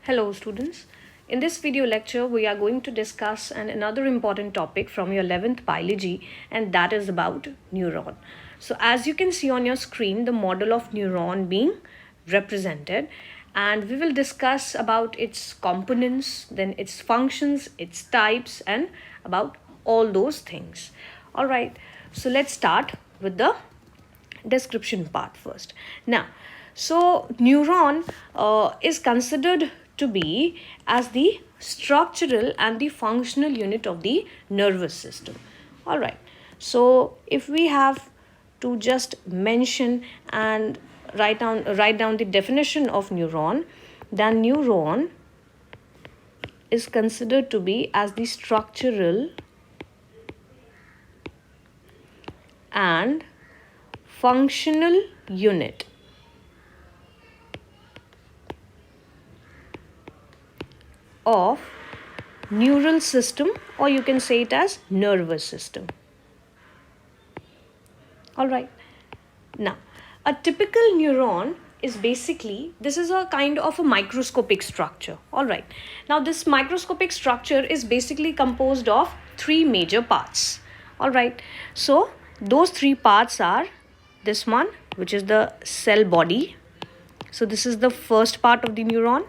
Hello students. In this video lecture, we are going to discuss another important topic from your 11th biology, and that is about neuron. So as you can see on your screen, the model of neuron being represented, and we will discuss about its components, then its functions, its types, and about all those things. All right, so let's start with the description part first. Now, so neuron is considered to be as the structural and the functional unit of the nervous system. All right, so if we have to just mention and write down the definition of neuron, then neuron is considered to be as the structural and functional unit of neural system, or you can say it as nervous system. All right, now a typical neuron is basically, this is a kind of a microscopic structure. All right, now this microscopic structure is basically composed of three major parts. All right, so those three parts are this one, which is the cell body. So this is the first part of the neuron.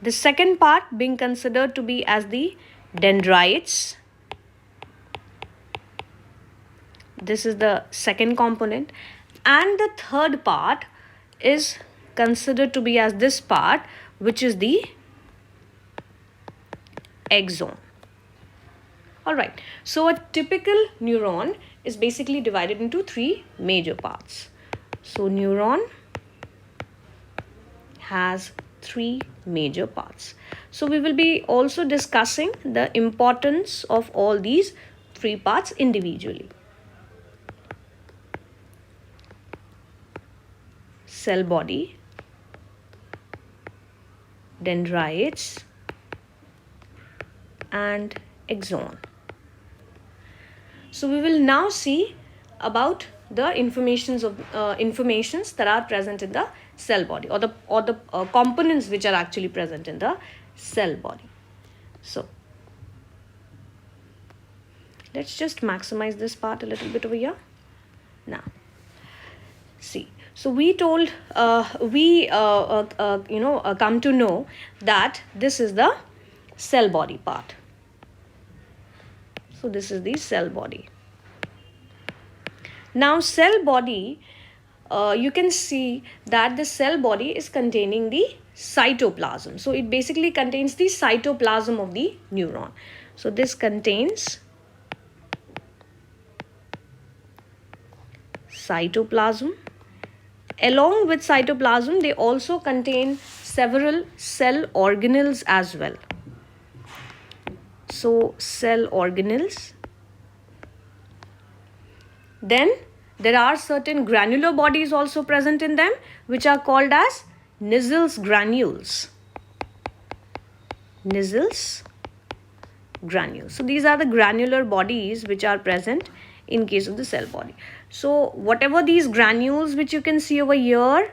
The second part being considered to be as the dendrites. This is the second component. And the third part is considered to be as this part, which is the exon. All right, so a typical neuron is basically divided into three major parts. So neuron has three major parts. So we will be also discussing the importance of all these three parts individually. Cell body, dendrites, and exon. So we will now see about the informations that are present in the cell body, or the components which are actually present in the cell body. So let's just maximize this part a little bit over here. Now see, so we told come to know that this is the cell body part. So this is the cell body. Now cell body, you can see that the cell body is containing the cytoplasm. So it basically contains the cytoplasm of the neuron. So this contains cytoplasm. Along with cytoplasm, they also contain several cell organelles as well. So cell organelles. Then there are certain granular bodies also present in them, which are called as Nissls granules. Nissls granules. So these are the granular bodies which are present in case of the cell body. So whatever these granules which you can see over here,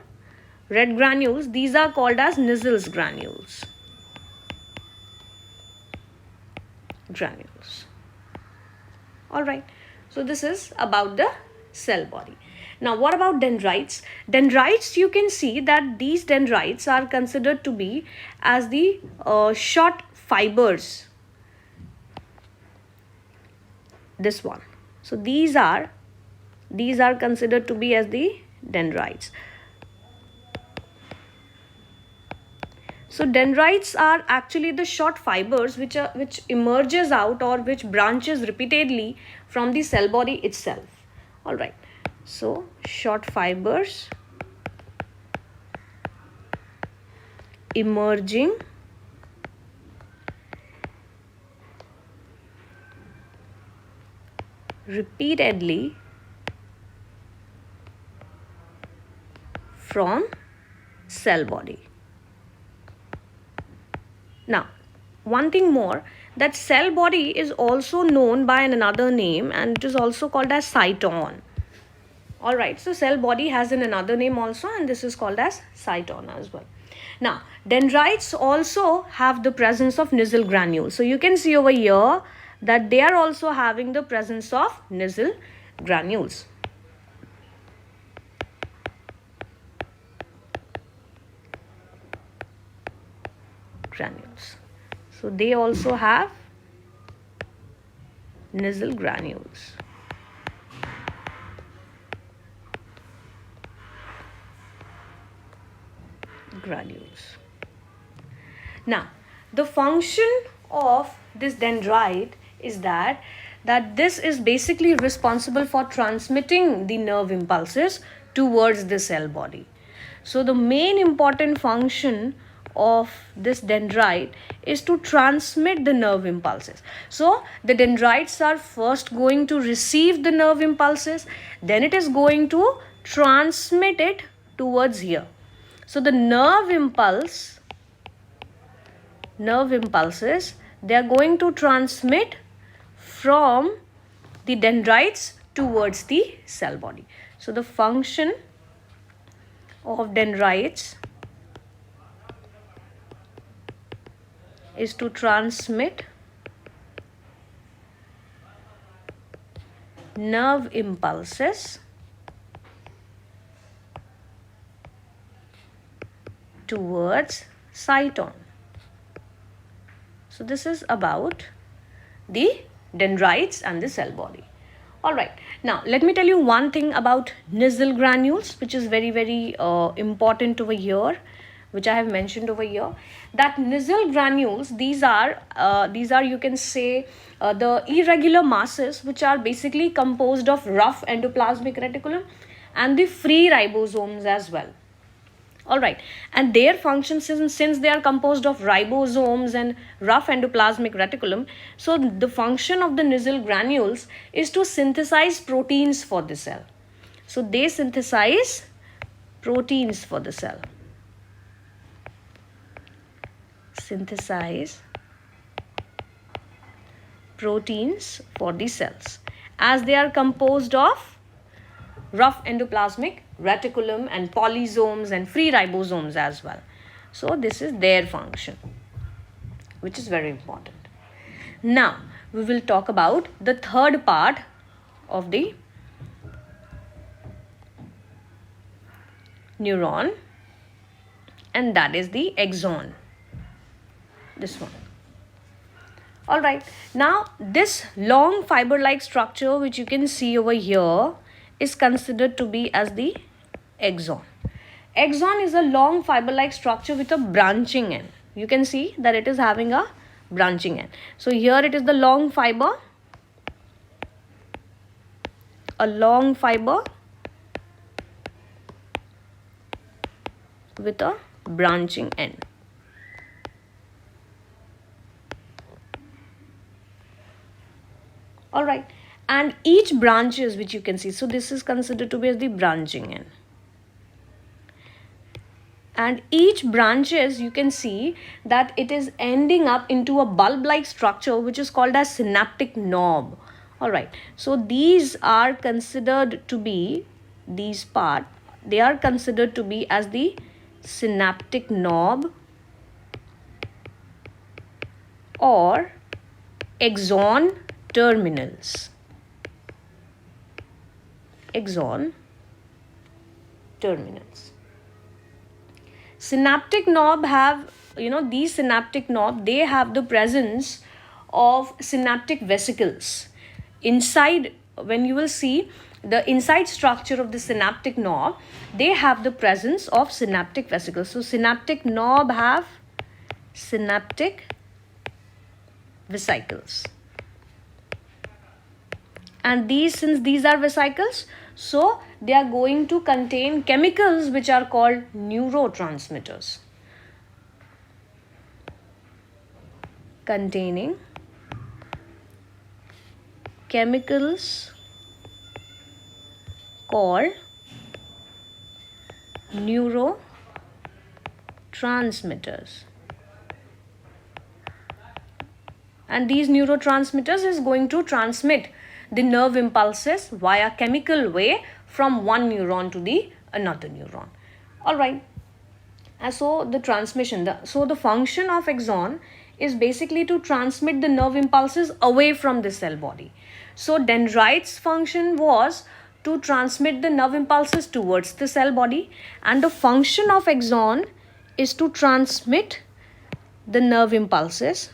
red granules, these are called as Nissls granules. All right, so this is about the cell body. Now what about dendrites? Dendrites, you can see that these dendrites are considered to be as the short fibers. This one. So these are considered to be as the dendrites. So dendrites are actually the short fibers which emerges out or which branches repeatedly from the cell body itself. All right, so short fibers emerging repeatedly from cell body. Now, one thing more, that cell body is also known by another name, and it is also called as cyton. All right, so cell body has another name also, and this is called as cyton as well. Now, dendrites also have the presence of Nissl granules. So you can see over here that they are also having the presence of Nissl granules. So they also have Nissl granules. Now, the function of this dendrite is that this is basically responsible for transmitting the nerve impulses towards the cell body. So the main important function of this dendrite is to transmit the nerve impulses. So the dendrites are first going to receive the nerve impulses, then it is going to transmit it towards here. So the nerve impulses, they are going to transmit from the dendrites towards the cell body. So the function of dendrites is to transmit nerve impulses towards cyton. So this is about the dendrites and the cell body. Alright, now let me tell you one thing about Nissl granules, which is very important over here, which I have mentioned over here. That Nissl granules, these are you can say the irregular masses which are basically composed of rough endoplasmic reticulum and the free ribosomes as well. Alright, and their function, since they are composed of ribosomes and rough endoplasmic reticulum, so the function of the Nissl granules is to synthesize proteins for the cell. So they synthesize proteins for the cell. Synthesize proteins for the cells, as they are composed of rough endoplasmic reticulum and polysomes and free ribosomes as well. So this is their function, which is very important. Now we will talk about the third part of the neuron, and that is the exon. This one. Alright, now this long fiber-like structure which you can see over here is considered to be as the exon. Exon is a long fiber-like structure with a branching end. You can see that it is having a branching end. So here it is the long fiber, a long fiber with a branching end. Alright, and each branches which you can see, so this is considered to be as the branching end. And each branches, you can see that it is ending up into a bulb-like structure which is called as synaptic knob. Alright, so these are considered to be, these part, they are considered to be as the synaptic knob or exon terminals. Exon terminals. Synaptic knob have, these synaptic knob, they have the presence of synaptic vesicles. Inside, when you will see the inside structure of the synaptic knob, they have the presence of synaptic vesicles. So synaptic knob have synaptic vesicles. And since these are vesicles, so they are going to contain chemicals which are called neurotransmitters. Containing chemicals called neurotransmitters. And these neurotransmitters is going to transmit the nerve impulses via chemical way from one neuron to the another neuron. Alright. And so the transmission, so the function of axon is basically to transmit the nerve impulses away from the cell body. So dendrite's function was to transmit the nerve impulses towards the cell body, and the function of axon is to transmit the nerve impulses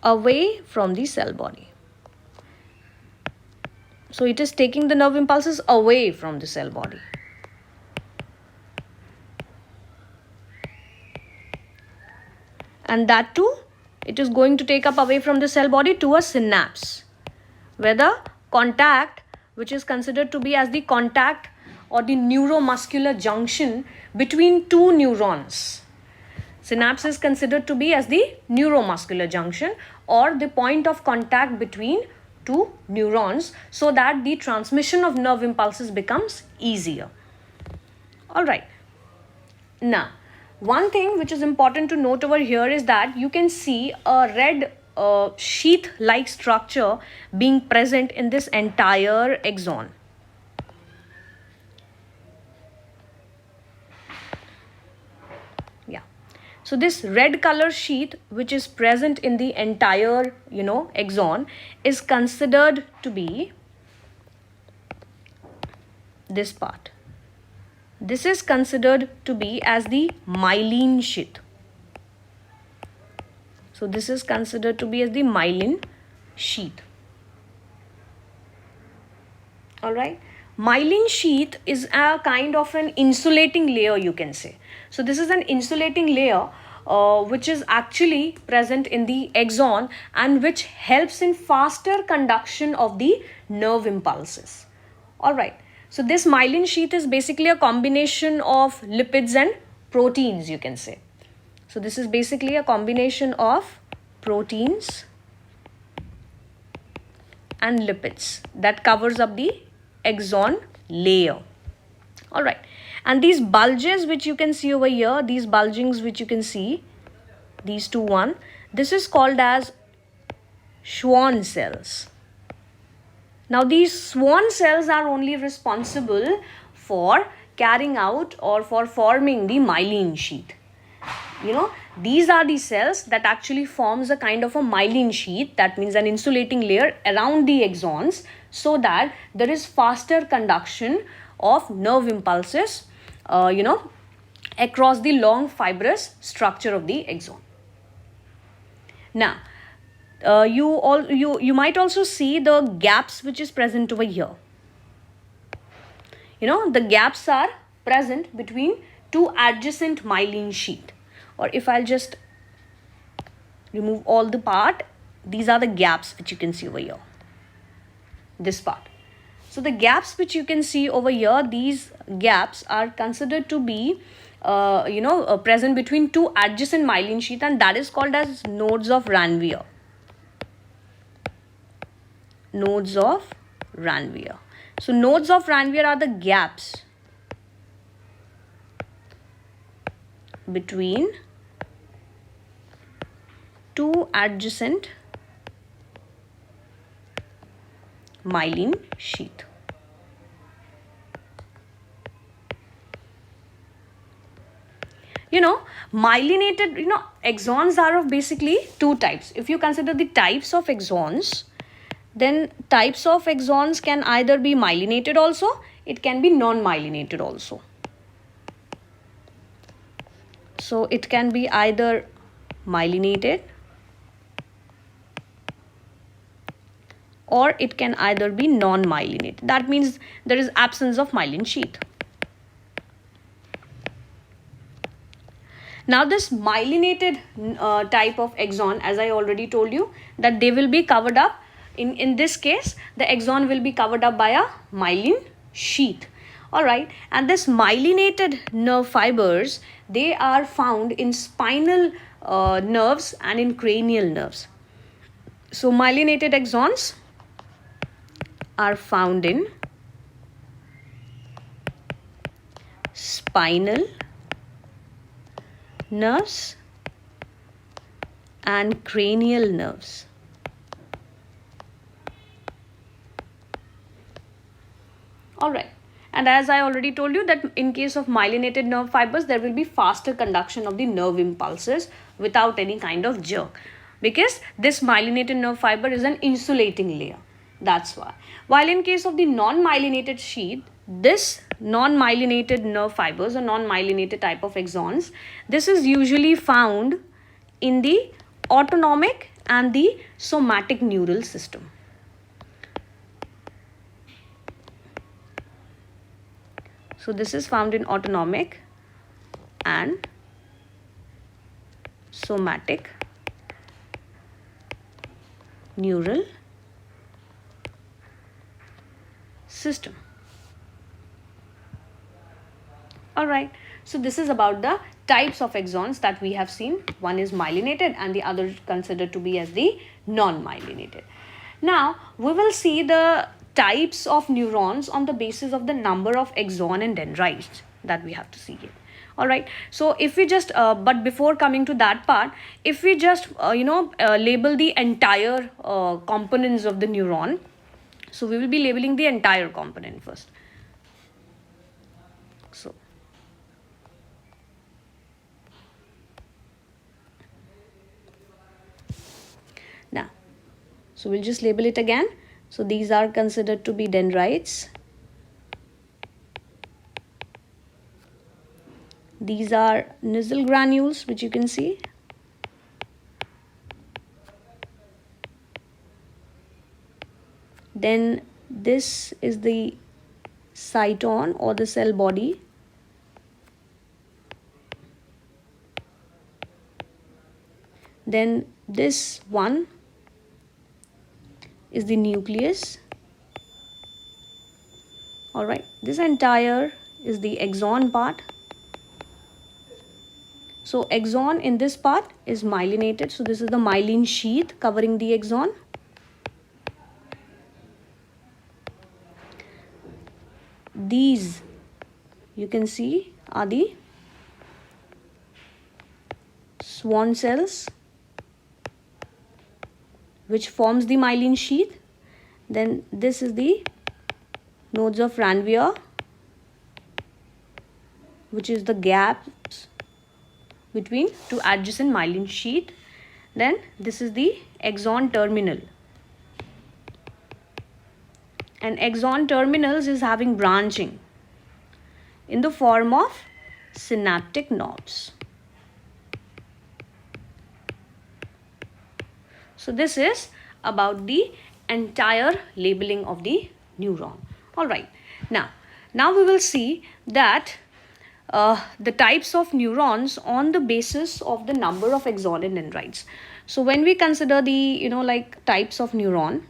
away from the cell body. So it is taking the nerve impulses away from the cell body. And that too, it is going to take up away from the cell body to a synapse, where the contact, which is considered to be as the contact or the neuromuscular junction between two neurons. Synapse is considered to be as the neuromuscular junction or the point of contact between two neurons, so that the transmission of nerve impulses becomes easier. All right. Now, one thing which is important to note over here is that you can see a red sheath-like structure being present in this entire axon. Yeah. So this red color sheath which is present in the entire, axon is considered to be this part. This is considered to be as the myelin sheath. So this is considered to be as the myelin sheath. All right. Myelin sheath is a kind of an insulating layer, you can say. So this is an insulating layer which is actually present in the axon and which helps in faster conduction of the nerve impulses. All right. So this myelin sheath is basically a combination of lipids and proteins, you can say. So this is basically a combination of proteins and lipids that covers up the axon layer. All right. And these bulges which you can see over here, these bulgings which you can see, these one, this is called as Schwann cells. Now these Schwann cells are only responsible for carrying out or for forming the myelin sheath. These are the cells that actually forms a kind of a myelin sheath, that means an insulating layer around the axons, so that there is faster conduction of nerve impulses, across the long fibrous structure of the axon. Now, you might also see the gaps which is present over here. The gaps are present between two adjacent myelin sheath. Or if I'll just remove all the part, these are the gaps which you can see over here. This part. So the gaps which you can see over here, these gaps are considered to be present between two adjacent myelin sheath, and that is called as nodes of Ranvier. Nodes of Ranvier. So nodes of Ranvier are the gaps between two adjacent myelin sheath. Myelinated, axons are of basically two types. If you consider the types of axons, then types of axons can either be myelinated also, it can be non-myelinated also. So it can be either myelinated or it can either be non-myelinated. That means there is absence of myelin sheath. Now this myelinated type of axon, as I already told you, that they will be covered up. In this case, the axon will be covered up by a myelin sheath. All right. And this myelinated nerve fibers, they are found in spinal nerves and in cranial nerves. So myelinated axons are found in spinal nerves and cranial nerves. Alright, and as I already told you that in case of myelinated nerve fibers, there will be faster conduction of the nerve impulses without any kind of jerk, because this myelinated nerve fiber is an insulating layer. That's why. While in case of the non-myelinated sheath, this non-myelinated nerve fibers or non-myelinated type of axons, this is usually found in the autonomic and the somatic neural system. So this is found in autonomic and somatic neural system. Alright, so this is about the types of axons that we have seen. One is myelinated and the other considered to be as the non-myelinated. Now we will see the types of neurons on the basis of the number of axon and dendrites that we have to see here. Alright, so if we just but before coming to that part, if we just label the entire components of the neuron, so we will be labeling the entire component first. So now, so we'll just label it again. So these are considered to be dendrites. These are nasal granules, which you can see. Then this is the cyton or the cell body. Then this one is the nucleus. Alright, this entire is the axon part. So axon in this part is myelinated. So this is the myelin sheath covering the axon. These you can see are the Schwann cells, which forms the myelin sheath. Then this is the nodes of Ranvier, which is the gaps between two adjacent myelin sheath. Then this is the axon terminal. And axon terminals is having branching in the form of synaptic knobs. So this is about the entire labeling of the neuron. Alright, now we will see that the types of neurons on the basis of the number of axon and dendrites. So when we consider the types of neuron,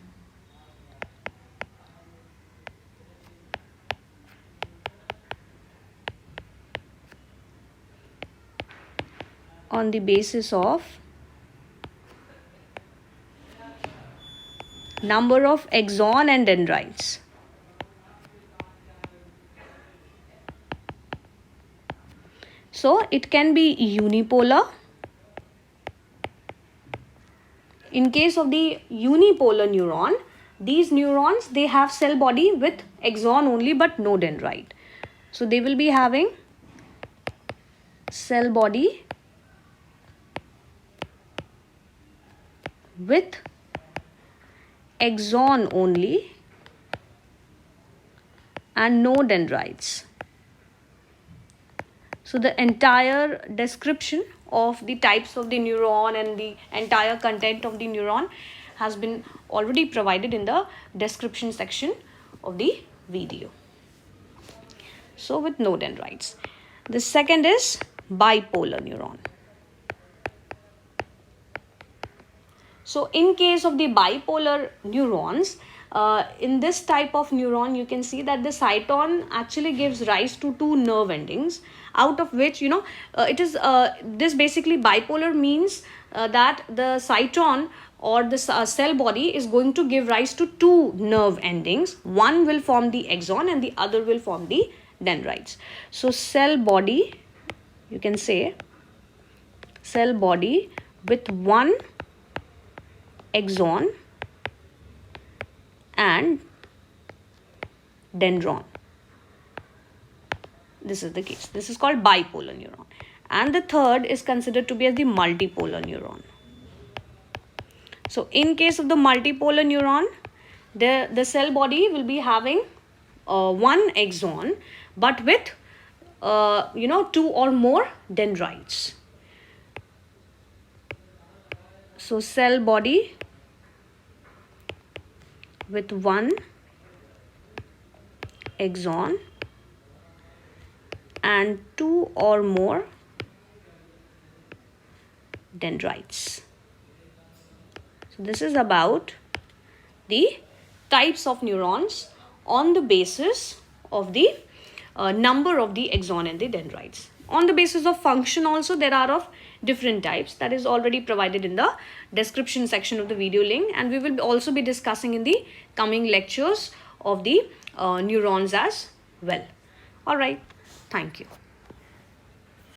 on the basis of number of axon and dendrites. So it can be unipolar. In case of the unipolar neuron, these neurons, they have cell body with axon only but no dendrite. So they will be having cell body with axon only and no dendrites. So the entire description of the types of the neuron and the entire content of the neuron has been already provided in the description section of the video. So with no dendrites. The second is bipolar neuron. So in case of the bipolar neurons, in this type of neuron, you can see that the cyton actually gives rise to two nerve endings, out of which, it is this basically bipolar means that the cyton or the cell body is going to give rise to two nerve endings. One will form the axon and the other will form the dendrites. So cell body, you can say cell body with one exon and dendron. This is the case. This is called bipolar neuron. And the third is considered to be as the multipolar neuron. So in case of the multipolar neuron, the cell body will be having one exon, but with 2 or more dendrites. So cell body with one exon and 2 or more dendrites. So this is about the types of neurons on the basis of the number of the exon and the dendrites. On the basis of function also, there are of different types that is already provided in the description section of the video link, and we will also be discussing in the coming lectures of the neurons as well. All right, thank you.